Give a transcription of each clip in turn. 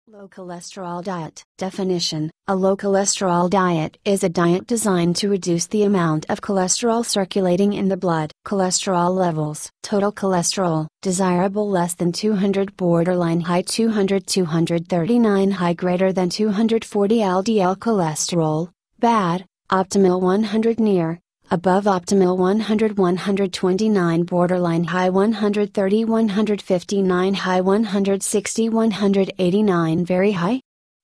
Low cholesterol diet. Definition: a low cholesterol diet is a diet designed to reduce the amount of cholesterol circulating in the blood. Cholesterol levels: total cholesterol, desirable less than 200, borderline high 239, high greater than 240. LDL cholesterol, bad, optimal 100, near, above optimal 100, 129, borderline high 130, 159, high 160, 189, very high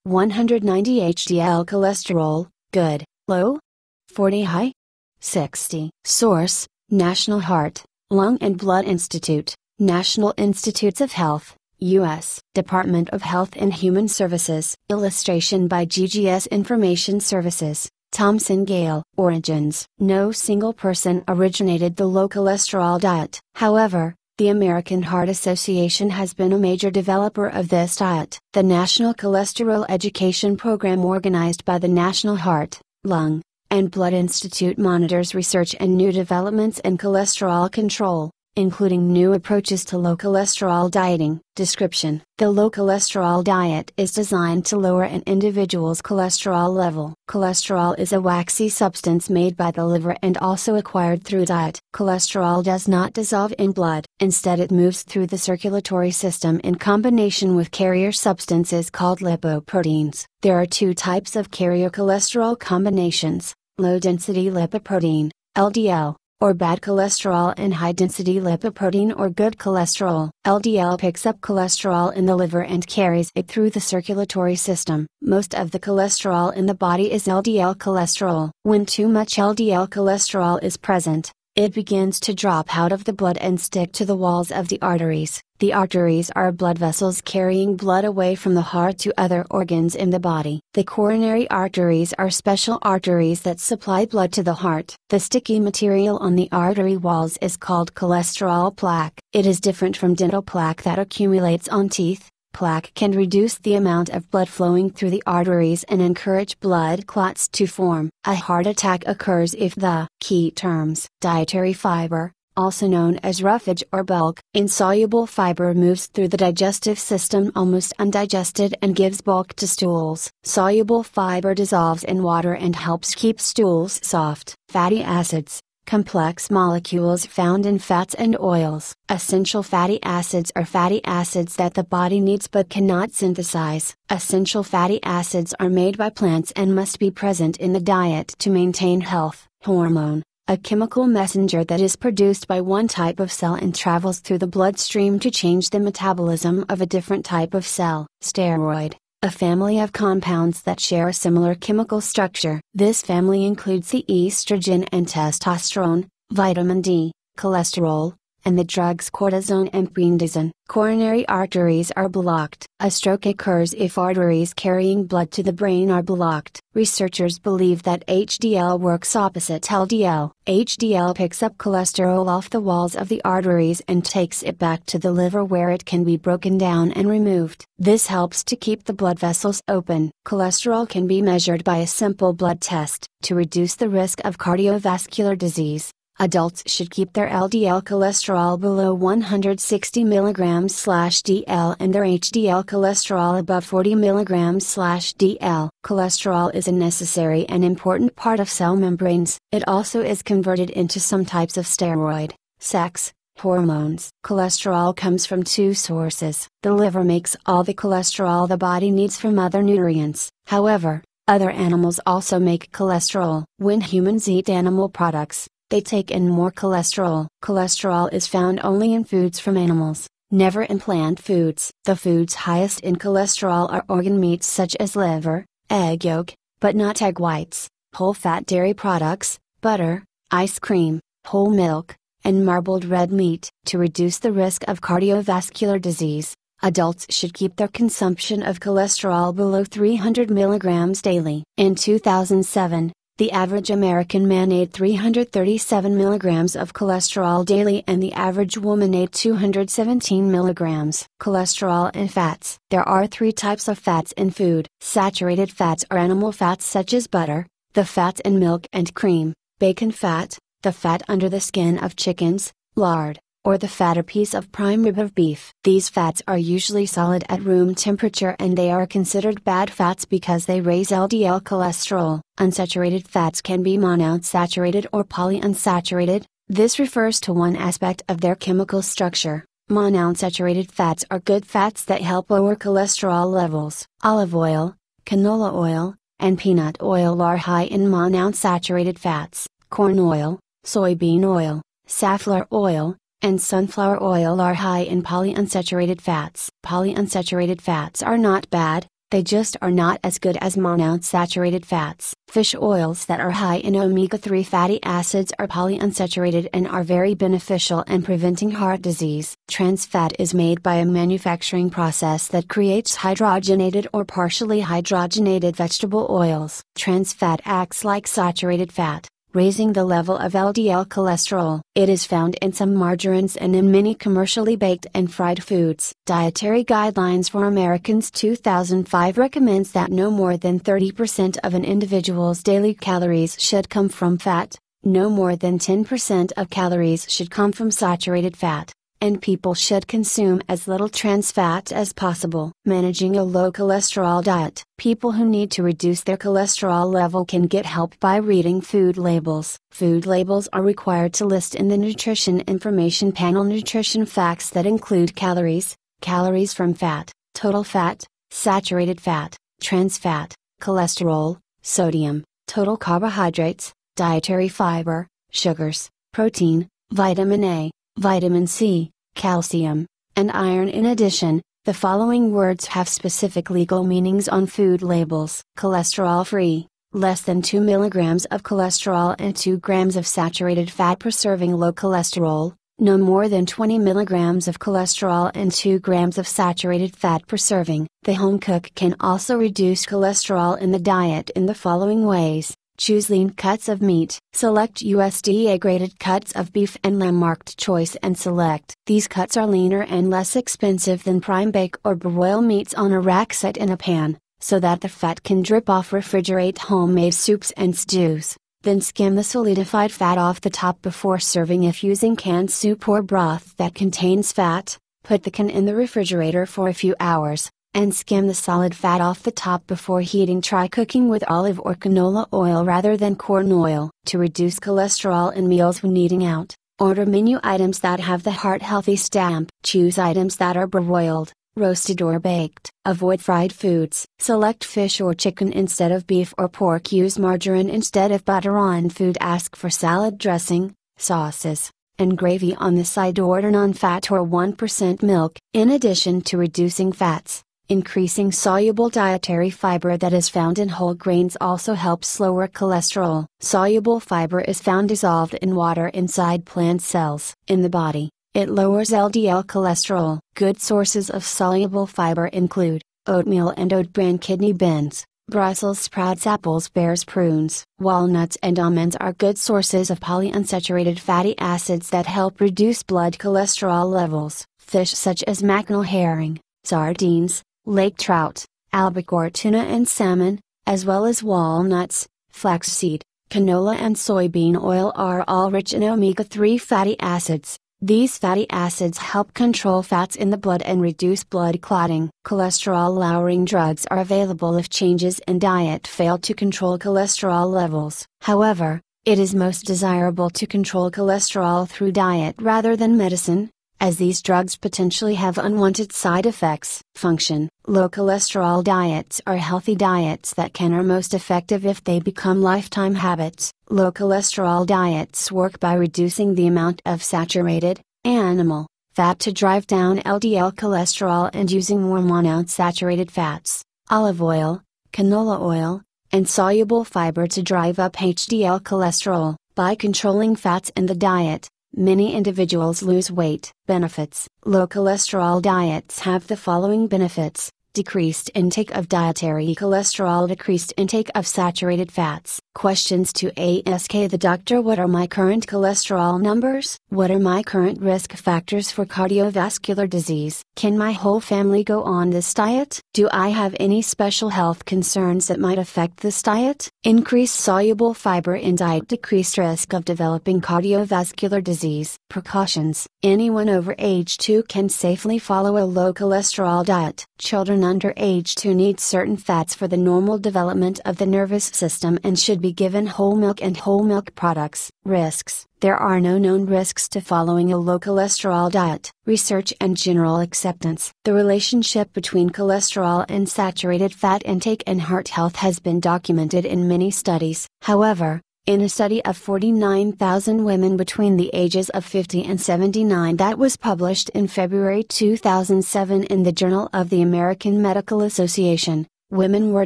190. HDL cholesterol, good, low 40, high 60. Source: National Heart, Lung and Blood Institute, National Institutes of Health, U.S. Department of Health and Human Services. Illustration by GGS Information Services. Thomson Gale. Origins: no single person originated the low cholesterol diet. However, the American Heart Association has been a major developer of this diet. The National Cholesterol Education Program, organized by the National Heart, Lung, and Blood Institute, monitors research and new developments in cholesterol control, including new approaches to low cholesterol dieting. Description: the low cholesterol diet is designed to lower an individual's cholesterol level. Cholesterol is a waxy substance made by the liver and also acquired through diet. Cholesterol does not dissolve in blood. Instead, it moves through the circulatory system in combination with carrier substances called lipoproteins. There are two types of carrier cholesterol combinations: low-density lipoprotein, LDL, or bad cholesterol, and high-density lipoprotein or good cholesterol. LDL picks up cholesterol in the liver and carries it through the circulatory system. Most of the cholesterol in the body is LDL cholesterol. When too much LDL cholesterol is present, it begins to drop out of the blood and stick to the walls of the arteries. The arteries are blood vessels carrying blood away from the heart to other organs in the body. The coronary arteries are special arteries that supply blood to the heart. The sticky material on the artery walls is called cholesterol plaque. It is different from dental plaque that accumulates on teeth. Plaque can reduce the amount of blood flowing through the arteries and encourage blood clots to form. A heart attack occurs if the key terms: dietary fiber, also known as roughage or bulk. Insoluble fiber moves through the digestive system almost undigested and gives bulk to stools. Soluble fiber dissolves in water and helps keep stools soft. Fatty acids, complex molecules found in fats and oils. Essential fatty acids are fatty acids that the body needs but cannot synthesize. Essential fatty acids are made by plants and must be present in the diet to maintain health. Hormone, a chemical messenger that is produced by one type of cell and travels through the bloodstream to change the metabolism of a different type of cell. Steroid, a family of compounds that share a similar chemical structure. This family includes the estrogen and testosterone, vitamin D, cholesterol, and the drugs cortisone and prednisone. Coronary arteries are blocked. A stroke occurs if arteries carrying blood to the brain are blocked. Researchers believe that HDL works opposite LDL. HDL picks up cholesterol off the walls of the arteries and takes it back to the liver, where it can be broken down and removed. This helps to keep the blood vessels open. Cholesterol can be measured by a simple blood test. To reduce the risk of cardiovascular disease, adults should keep their LDL cholesterol below 160 mg/dl and their HDL cholesterol above 40 mg/dl. Cholesterol is a necessary and important part of cell membranes. It also is converted into some types of steroid, sex hormones. Cholesterol comes from two sources. The liver makes all the cholesterol the body needs from other nutrients. However, other animals also make cholesterol. When humans eat animal products, they take in more cholesterol. Cholesterol is found only in foods from animals, never in plant foods. The foods highest in cholesterol are organ meats such as liver, egg yolk, but not egg whites, whole fat dairy products, butter, ice cream, whole milk, and marbled red meat. To reduce the risk of cardiovascular disease, adults should keep their consumption of cholesterol below 300 mg daily. In 2007, the average American man ate 337 mg of cholesterol daily and the average woman ate 217 mg. Cholesterol and fats. There are three types of fats in food. Saturated fats are animal fats such as butter, the fat in milk and cream; bacon fat, the fat under the skin of chickens; lard, or the fatter piece of prime rib of beef. These fats are usually solid at room temperature and they are considered bad fats because they raise LDL cholesterol. Unsaturated fats can be monounsaturated or polyunsaturated. This refers to one aspect of their chemical structure. Monounsaturated fats are good fats that help lower cholesterol levels. Olive oil, canola oil, and peanut oil are high in monounsaturated fats. Corn oil, soybean oil, safflower oil, and sunflower oil are high in polyunsaturated fats. Polyunsaturated fats are not bad, they just are not as good as monounsaturated fats. Fish oils that are high in omega-3 fatty acids are polyunsaturated and are very beneficial in preventing heart disease. Trans fat is made by a manufacturing process that creates hydrogenated or partially hydrogenated vegetable oils. Trans fat acts like saturated fat, raising the level of LDL cholesterol. It is found in some margarines and in many commercially baked and fried foods. Dietary Guidelines for Americans 2005 recommends that no more than 30% of an individual's daily calories should come from fat, no more than 10% of calories should come from saturated fat, and people should consume as little trans fat as possible. Managing a low cholesterol diet. People who need to reduce their cholesterol level can get help by reading food labels. Food labels are required to list in the Nutrition Information Panel nutrition facts that include calories, calories from fat, total fat, saturated fat, trans fat, cholesterol, sodium, total carbohydrates, dietary fiber, sugars, protein, vitamin A, vitamin C, calcium, and iron. In addition, the following words have specific legal meanings on food labels. Cholesterol free, less than 2 mg of cholesterol and 2 grams of saturated fat per serving. Low cholesterol, no more than 20 mg of cholesterol and 2 grams of saturated fat per serving. The home cook can also reduce cholesterol in the diet in the following ways. Choose lean cuts of meat. Select USDA graded cuts of beef and lamb marked choice and select. These cuts are leaner and less expensive than prime bake or broil meats on a rack set in a pan, so that the fat can drip off. Refrigerate homemade soups and stews, then skim the solidified fat off the top before serving. If using canned soup or broth that contains fat, put the can in the refrigerator for a few hours, and skim the solid fat off the top before heating. Try cooking with olive or canola oil rather than corn oil. To reduce cholesterol in meals when eating out, order menu items that have the Heart Healthy stamp. Choose items that are broiled, roasted or baked. Avoid fried foods. Select fish or chicken instead of beef or pork. Use margarine instead of butter on food. Ask for salad dressing, sauces, and gravy on the side. Order non-fat or 1% milk. In addition to reducing fats, increasing soluble dietary fiber that is found in whole grains also helps lower cholesterol. Soluble fiber is found dissolved in water inside plant cells. In the body, it lowers LDL cholesterol. Good sources of soluble fiber include oatmeal and oat bran, kidney beans, Brussels sprouts, apples, pears, prunes. Walnuts and almonds are good sources of polyunsaturated fatty acids that help reduce blood cholesterol levels. Fish such as mackerel, herring, sardines, lake trout, albacore, tuna and salmon, as well as walnuts, flaxseed, canola and soybean oil are all rich in omega-3 fatty acids. These fatty acids help control fats in the blood and reduce blood clotting. Cholesterol-lowering drugs are available if changes in diet fail to control cholesterol levels. However, it is most desirable to control cholesterol through diet rather than medicine, as these drugs potentially have unwanted side effects. Function. Low cholesterol diets are healthy diets that are most effective if they become lifetime habits. Low cholesterol diets work by reducing the amount of saturated, animal, fat to drive down LDL cholesterol and using more monounsaturated fats, olive oil, canola oil, and soluble fiber to drive up HDL cholesterol. By controlling fats in the diet, many individuals lose weight. Benefits. Low cholesterol diets have the following benefits: decreased intake of dietary cholesterol, decreased intake of saturated fats. Questions to ask the doctor: what are my current cholesterol numbers? What are my current risk factors for cardiovascular disease? Can my whole family go on this diet? Do I have any special health concerns that might affect this diet? Increased soluble fiber in diet, decreased risk of developing cardiovascular disease. Precautions: anyone over age 2 can safely follow a low cholesterol diet. Children under age 2 need certain fats for the normal development of the nervous system and should be given whole milk and whole milk products. Risks: there are no known risks to following a low cholesterol diet. Research and general acceptance: the relationship between cholesterol and saturated fat intake and heart health has been documented in many studies. However, in a study of 49,000 women between the ages of 50 and 79 that was published in February 2007 in the Journal of the American Medical Association, women were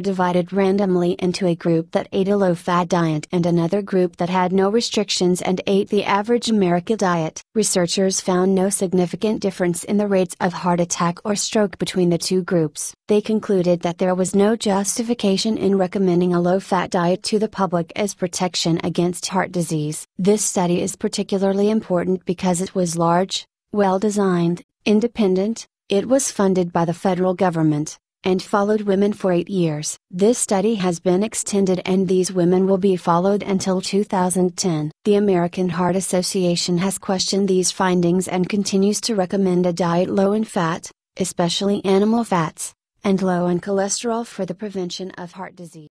divided randomly into a group that ate a low-fat diet and another group that had no restrictions and ate the average American diet. Researchers found no significant difference in the rates of heart attack or stroke between the two groups. They concluded that there was no justification in recommending a low-fat diet to the public as protection against heart disease. This study is particularly important because it was large, well-designed, independent, it was funded by the federal government, and followed women for 8 years. This study has been extended and these women will be followed until 2010. The American Heart Association has questioned these findings and continues to recommend a diet low in fat, especially animal fats, and low in cholesterol for the prevention of heart disease.